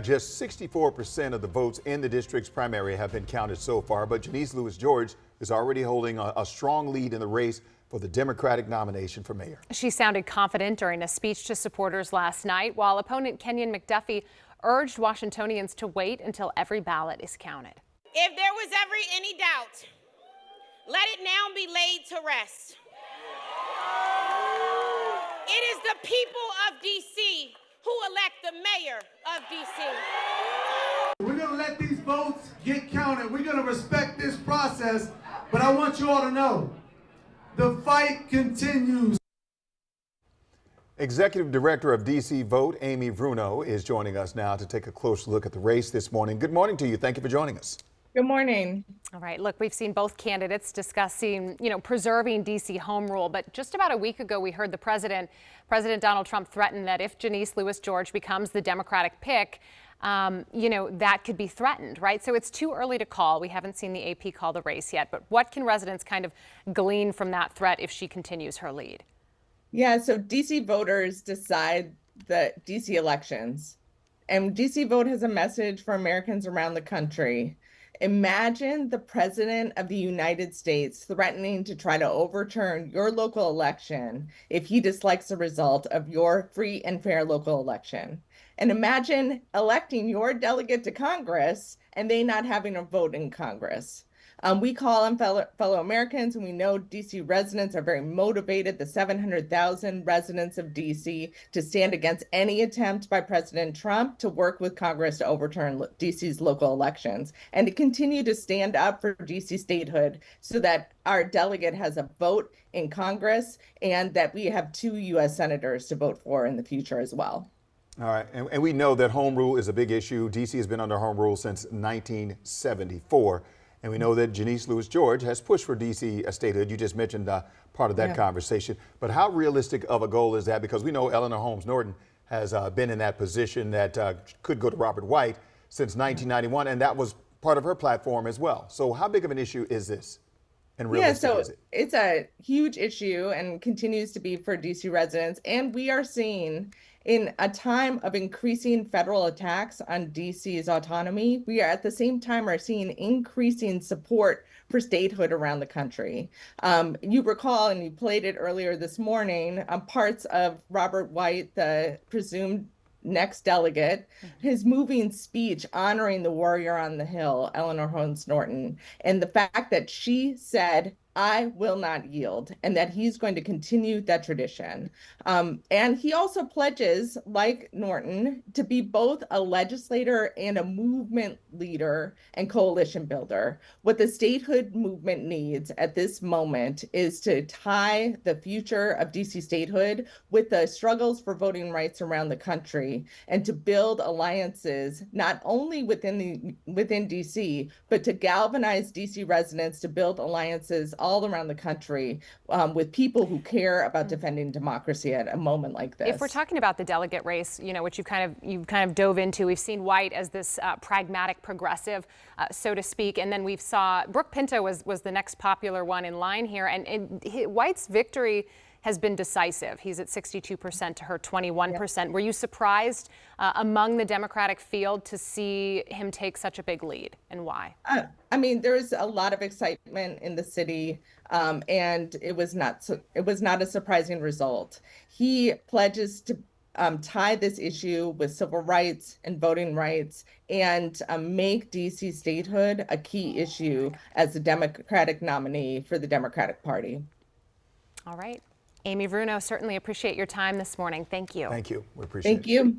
Just 64% of the votes in the district's primary have been counted so far, but Janeese Lewis George is already holding a strong lead in the race for the Democratic nomination for mayor. She sounded confident during a speech to supporters last night, while opponent Kenyon McDuffie urged Washingtonians to wait until every ballot is counted. If there was ever any doubt, let it now be laid to rest. It is the people of D.C. who elect the mayor of D.C. We're going to let these votes get counted. We're going to respect this process, but I want you all to know the fight continues. Executive Director of DC Vote, Amy Vruno, is joining us now to take a close look at the race this morning. Good morning to you. Thank you for joining us. Good morning. All right, look, we've seen both candidates discussing, preserving D.C. home rule. But just about a week ago, we heard the President Donald Trump threaten that if Janeese Lewis George becomes the Democratic pick, that could be threatened, right? So it's too early to call. We haven't seen the AP call the race yet. But what can residents kind of glean from that threat if she continues her lead? Yeah, so D.C. voters decide the D.C. elections. And D.C. Vote has a message for Americans around the country. Imagine the President of the United States threatening to try to overturn your local election if he dislikes the result of your free and fair local election. And imagine electing your delegate to Congress and they not having a vote in Congress. We call on fellow Americans, and we know D.C. residents are very motivated, the 700,000 residents of D.C., to stand against any attempt by President Trump to work with Congress to overturn D.C.'s local elections and to continue to stand up for D.C. statehood so that our delegate has a vote in Congress and that we have 2 U.S. senators to vote for in the future as well. All right, and we know that home rule is a big issue. D.C. has been under home rule since 1974. And we know that Janeese Lewis George has pushed for D.C. statehood. You just mentioned part of that conversation. But how realistic of a goal is that? Because we know Eleanor Holmes Norton has been in that position that could go to Robert White since 1991, and that was part of her platform as well. So how big of an issue is this? And realistic is it? It's a huge issue and continues to be for D.C. residents. And we are seeing, in a time of increasing federal attacks on D.C.'s autonomy, we are at the same time are seeing increasing support for statehood around the country. You recall, and you played it earlier this morning, parts of Robert White, the presumed next delegate, his moving speech honoring the warrior on the Hill, Eleanor Holmes Norton, and the fact that she said, "I will not yield," and that he's going to continue that tradition. And he also pledges, like Norton, to be both a legislator and a movement leader and coalition builder. What the statehood movement needs at this moment is to tie the future of DC statehood with the struggles for voting rights around the country and to build alliances, not only within DC, but to galvanize DC residents to build alliances all around the country with people who care about defending democracy at a moment like this. If we're talking about the delegate race, which you kind of dove into, we've seen White as this pragmatic progressive, so to speak, and then we've saw Brooke Pinto was the next popular one in line here, and White's victory has been decisive. He's at 62% to her 21%. Yeah. Were you surprised among the Democratic field to see him take such a big lead, and why? I mean, there's a lot of excitement in the city, and it was not a surprising result. He pledges to tie this issue with civil rights and voting rights and make DC statehood a key issue as the Democratic nominee for the Democratic Party. All right. Amy Vruno, certainly appreciate your time this morning. Thank you. Thank you. We appreciate it. Thank you.